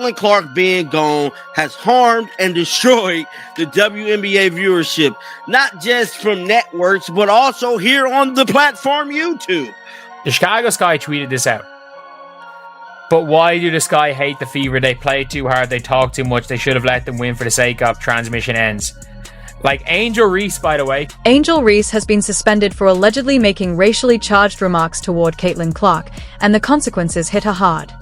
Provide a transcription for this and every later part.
Caitlin Clark being gone has harmed and destroyed the WNBA viewership, not just from networks, but also here on the platform YouTube. The Chicago Sky tweeted this out. But why do the Sky hate the Fever? They play too hard, they talk too much, they should have let them win for the sake of transmission ends. Like Angel Reese, by the way. Angel Reese has been suspended for allegedly making racially charged remarks toward Caitlin Clark, and the consequences hit her hard.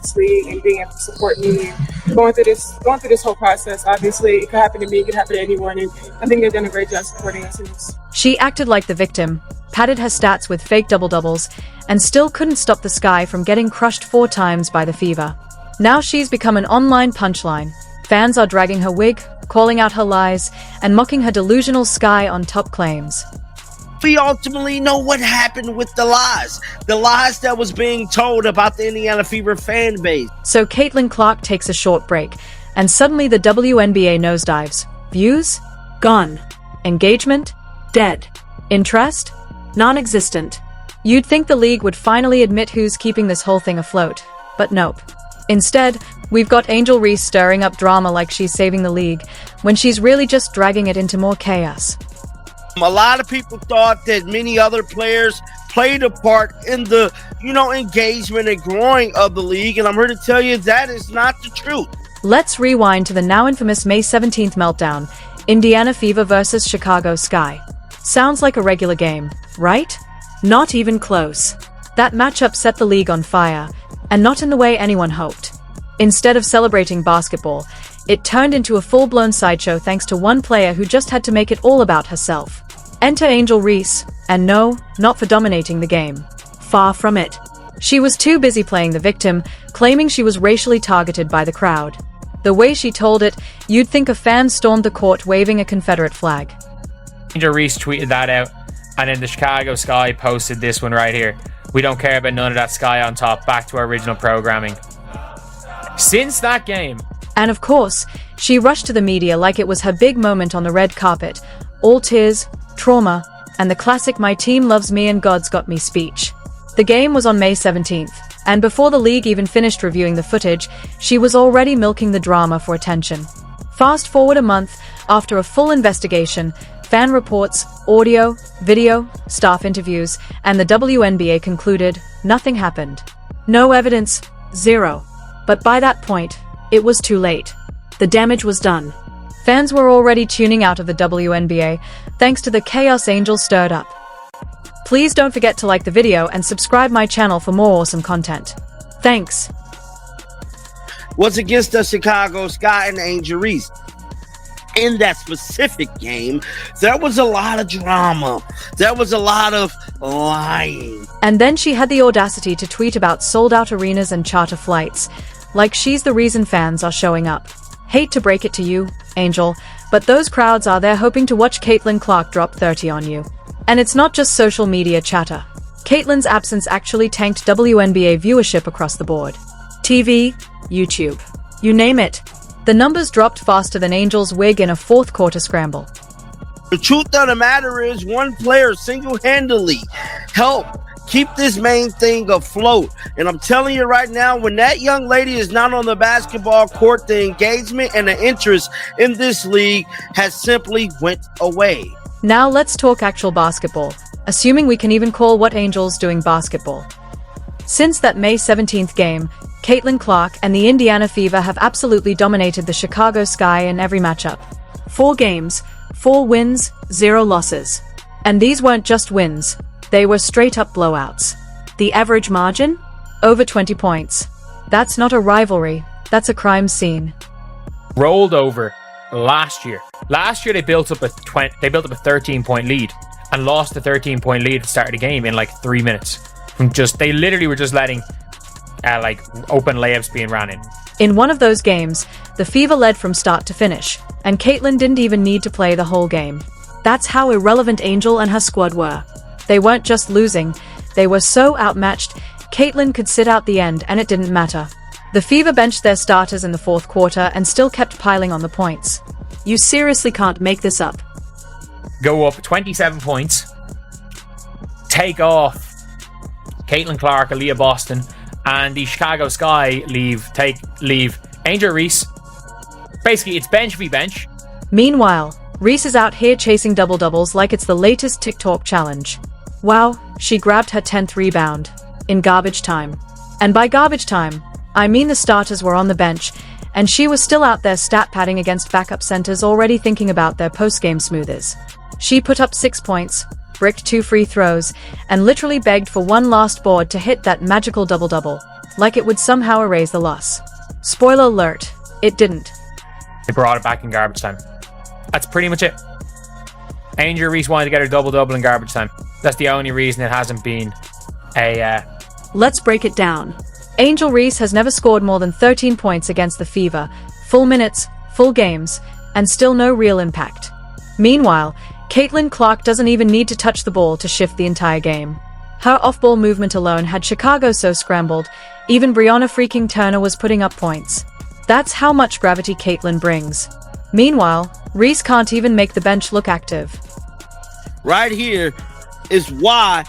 This league and being able to support me and going through this whole process. Obviously, it could happen to me, it could happen to anyone, and I think they've done a great job supporting us in this. She acted like the victim, padded her stats with fake double-doubles, and still couldn't stop the Sky from getting crushed 4 times by the Fever. Now she's become an online punchline. Fans are dragging her wig, calling out her lies, and mocking her delusional Sky on top claims. We ultimately know what happened with the lies that was being told about the Indiana Fever fan base. So Caitlin Clark takes a short break, and suddenly the WNBA nosedives. Views? Gone. Engagement? Dead. Interest? Non-existent. You'd think the league would finally admit who's keeping this whole thing afloat, but nope. Instead, we've got Angel Reese stirring up drama like she's saving the league, when she's really just dragging it into more chaos. A lot of people thought that many other players played a part in the, engagement and growing of the league, and I'm here to tell you that is not the truth. Let's rewind to the now infamous May 17th meltdown, Indiana Fever versus Chicago Sky. Sounds like a regular game, right? Not even close. That matchup set the league on fire, and not in the way anyone hoped. Instead of celebrating basketball, it turned into a full-blown sideshow thanks to one player who just had to make it all about herself. Enter Angel Reese, and no, not for dominating the game. Far from it. She was too busy playing the victim, claiming she was racially targeted by the crowd. The way she told it, you'd think a fan stormed the court waving a Confederate flag. Angel Reese tweeted that out, and then the Chicago Sky posted this one right here. We don't care about none of that Sky on top, back to our original programming. Since that game, and of course, she rushed to the media like it was her big moment on the red carpet, all tears, trauma, and the classic "my team loves me and God's got me" speech. The game was on May 17th, and before the league even finished reviewing the footage, she was already milking the drama for attention. Fast forward a month, after a full investigation, fan reports, audio, video, staff interviews, and the WNBA concluded nothing happened. No evidence, zero. But by that point, it was too late. The damage was done. Fans were already tuning out of the WNBA, thanks to the chaos Angel stirred up. Please don't forget to like the video and subscribe my channel for more awesome content. Thanks. Was against the Chicago Sky and Angel Reese. In that specific game, there was a lot of drama. There was a lot of lying. And then she had the audacity to tweet about sold-out arenas and charter flights, like she's the reason fans are showing up. Hate to break it to you, Angel, but those crowds are there hoping to watch Caitlin Clark drop 30 on you. And it's not just social media chatter. Caitlin's absence actually tanked WNBA viewership across the board. TV, YouTube, you name it. The numbers dropped faster than Angel's wig in a fourth-quarter scramble. The truth of the matter is, one player single-handedly helped keep this main thing afloat. And I'm telling you right now, when that young lady is not on the basketball court, the engagement and the interest in this league has simply went away. Now let's talk actual basketball, assuming we can even call what Angel's doing basketball. Since that May 17th game, Caitlin Clark and the Indiana Fever have absolutely dominated the Chicago Sky in every matchup. 4 games, 4 wins, 0 losses. And these weren't just wins, they were straight-up blowouts. The average margin? Over 20 points. That's not a rivalry, that's a crime scene. rolled over last year. Last year they built up a 13-point lead and lost the 13-point lead at the start of the game in like 3 minutes. They literally were just letting open layups being ran in. In one of those games, the Fever led from start to finish, and Caitlin didn't even need to play the whole game. That's how irrelevant Angel and her squad were. They weren't just losing, they were so outmatched, Caitlin could sit out the end and it didn't matter. The Fever benched their starters in the fourth quarter and still kept piling on the points. You seriously can't make this up. Go up 27 points, take off Caitlin Clark, Aaliyah Boston, and the Chicago Sky leave Angel Reese. Basically, it's bench v bench. Meanwhile, Reese is out here chasing double-doubles like it's the latest TikTok challenge. Wow, she grabbed her 10th rebound. In garbage time. And by garbage time, I mean the starters were on the bench, and she was still out there stat padding against backup centers already thinking about their post-game smoothers. She put up 6 points, bricked 2 free throws, and literally begged for one last board to hit that magical double-double, like it would somehow erase the loss. Spoiler alert, it didn't. They brought it back in garbage time. That's pretty much it. Angel Reese wanted to get her double-double in garbage time. That's the only reason it hasn't been a... Let's break it down. Angel Reese has never scored more than 13 points against the Fever, full minutes, full games, and still no real impact. Meanwhile, Caitlin Clark doesn't even need to touch the ball to shift the entire game. Her off-ball movement alone had Chicago so scrambled, even Brianna freaking Turner was putting up points. That's how much gravity Caitlin brings. Meanwhile, Reese can't even make the bench look active. Right here is why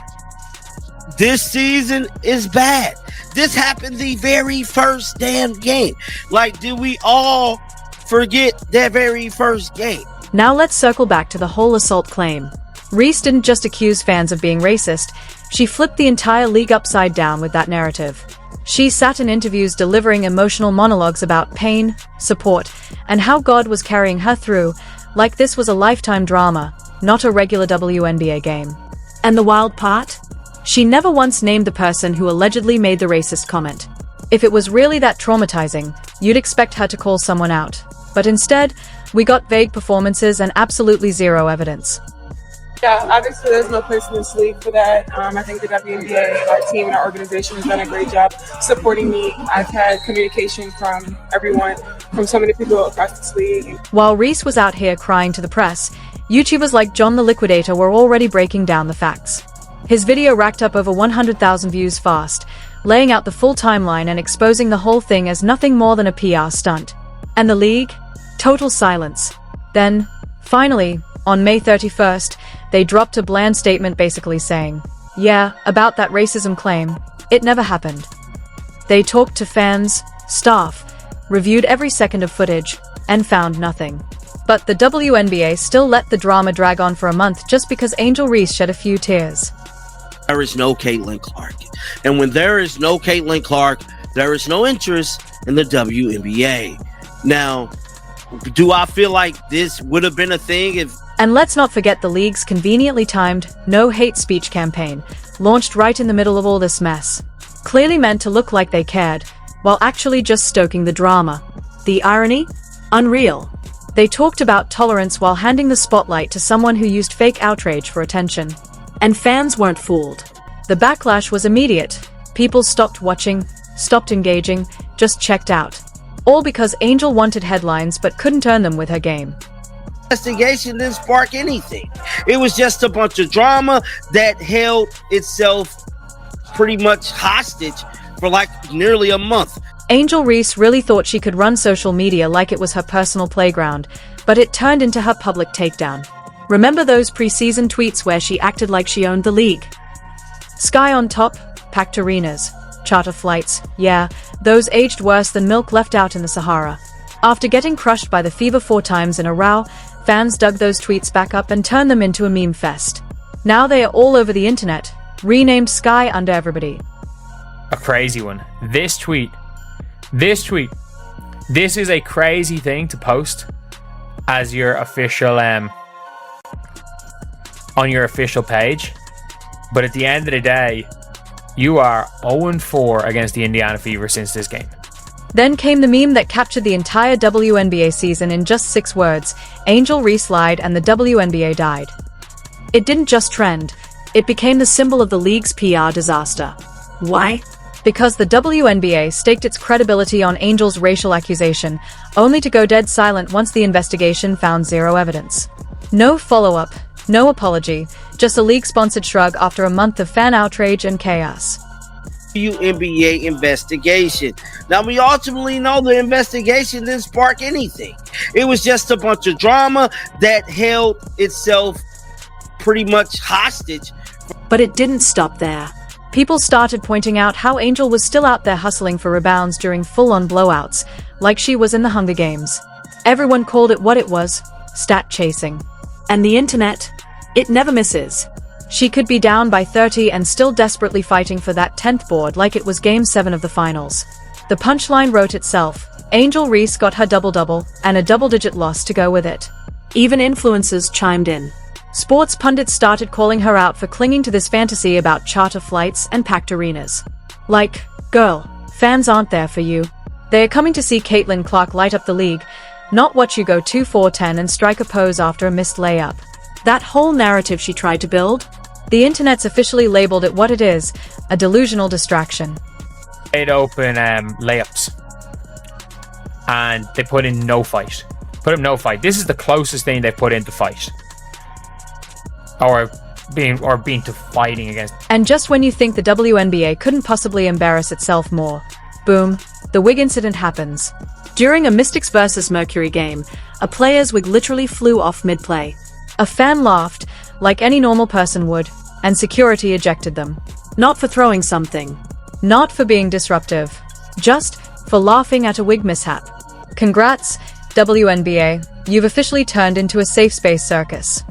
this season is bad. This happened the very first damn game. Like, did we all forget that very first game? Now let's circle back to the whole assault claim. Reese didn't just accuse fans of being racist, she flipped the entire league upside down with that narrative. She sat in interviews delivering emotional monologues about pain, support, and how God was carrying her through, like this was a lifetime drama, not a regular WNBA game. And the wild part? She never once named the person who allegedly made the racist comment. If it was really that traumatizing, you'd expect her to call someone out. But instead, we got vague performances and absolutely zero evidence. Yeah, obviously there's no place in this league for that. I think the WNBA, our team and our organization has done a great job supporting me. I've had communication from everyone, from so many people across this league. While Reese was out here crying to the press, YouTubers like John the Liquidator were already breaking down the facts. His video racked up over 100,000 views fast, laying out the full timeline and exposing the whole thing as nothing more than a PR stunt. And the league? Total silence. Then, finally, on May 31st, they dropped a bland statement basically saying, yeah, about that racism claim, it never happened. They talked to fans, staff, reviewed every second of footage, and found nothing. But the WNBA still let the drama drag on for a month just because Angel Reese shed a few tears. There is no Caitlin Clark. And when there is no Caitlin Clark, there is no interest in the WNBA. Now, do I feel like this would have been a thing if... And let's not forget the league's conveniently timed no hate speech campaign, launched right in the middle of all this mess. Clearly meant to look like they cared, while actually just stoking the drama. The irony? Unreal. They talked about tolerance while handing the spotlight to someone who used fake outrage for attention. And fans weren't fooled. The backlash was immediate. People stopped watching, stopped engaging, just checked out. All because Angel wanted headlines but couldn't earn them with her game. Investigation didn't spark anything. It was just a bunch of drama that held itself pretty much hostage for like nearly a month. Angel Reese really thought she could run social media like it was her personal playground, but it turned into her public takedown. Remember those preseason tweets where she acted like she owned the league? Sky on top, packed arenas, charter flights, yeah, those aged worse than milk left out in the Sahara. After getting crushed by the Fever 4 times in a row, fans dug those tweets back up and turned them into a meme fest. Now they are all over the internet, renamed Sky under everybody. A crazy one. This tweet. This is a crazy thing to post as your official, on your official page. But at the end of the day, you are 0-4 against the Indiana Fever since this game. Then came the meme that captured the entire WNBA season in just 6 words: Angel Reese lied and the WNBA died. It didn't just trend, it became the symbol of the league's PR disaster. Why? Because the WNBA staked its credibility on Angel's racial accusation, only to go dead silent once the investigation found zero evidence. No follow-up, no apology, just a league-sponsored shrug after a month of fan outrage and chaos. WNBA investigation. Now, we ultimately know the investigation didn't spark anything. It was just a bunch of drama that held itself pretty much hostage. But it didn't stop there. People started pointing out how Angel was still out there hustling for rebounds during full-on blowouts, like she was in the Hunger Games. Everyone called it what it was, stat chasing. And the internet, it never misses. She could be down by 30 and still desperately fighting for that 10th board like it was Game 7 of the finals. The punchline wrote itself. Angel Reese got her double-double, and a double-digit loss to go with it. Even influencers chimed in. Sports pundits started calling her out for clinging to this fantasy about charter flights and packed arenas. Like, girl, fans aren't there for you. They are coming to see Caitlin Clark light up the league, not watch you go 2-4-10 and strike a pose after a missed layup. That whole narrative she tried to build? The internet's officially labeled it what it is, a delusional distraction. They'd open layups. And they put in no fight. Put in no fight. This is the closest thing they put into fight. Or being to fighting against. And just when you think the WNBA couldn't possibly embarrass itself more, boom, the wig incident happens. During a Mystics vs Mercury game, a player's wig literally flew off mid-play. A fan laughed, like any normal person would, and security ejected them. Not for throwing something. Not for being disruptive. Just for laughing at a wig mishap. Congrats, WNBA, you've officially turned into a safe space circus.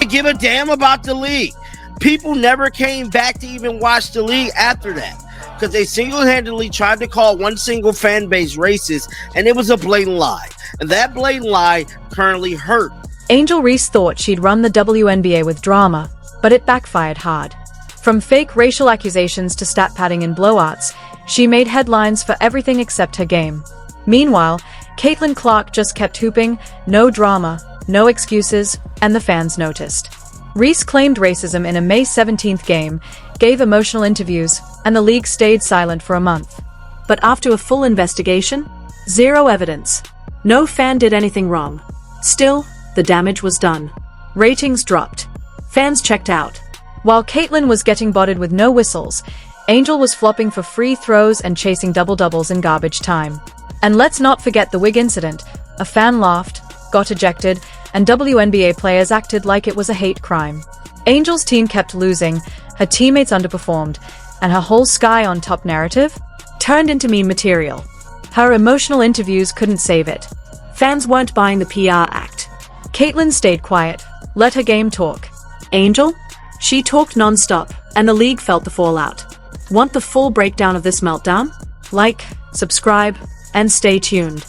Give a damn about the league. People never came back to even watch the league after that because they single-handedly tried to call one single fan base racist, and it was a blatant lie. And that blatant lie currently hurt. Angel Reese thought she'd run the WNBA with drama, but it backfired hard. From fake racial accusations to stat padding and blowouts, she made headlines for everything except her game. Meanwhile, Caitlin Clark just kept hooping, no drama, no excuses, and the fans noticed. Reese claimed racism in a May 17th game, gave emotional interviews, and the league stayed silent for a month. But after a full investigation, zero evidence. No fan did anything wrong. Still, the damage was done. Ratings dropped. Fans checked out. While Caitlin was getting botted with no whistles, Angel was flopping for free throws and chasing double-doubles in garbage time. And let's not forget the wig incident. A fan laughed, got ejected, and WNBA players acted like it was a hate crime. Angel's team kept losing, her teammates underperformed, and her whole Sky on top narrative turned into meme material. Her emotional interviews couldn't save it. Fans weren't buying the PR act. Caitlin stayed quiet, let her game talk. Angel? She talked non-stop, and the league felt the fallout. Want the full breakdown of this meltdown? Like, subscribe, and stay tuned.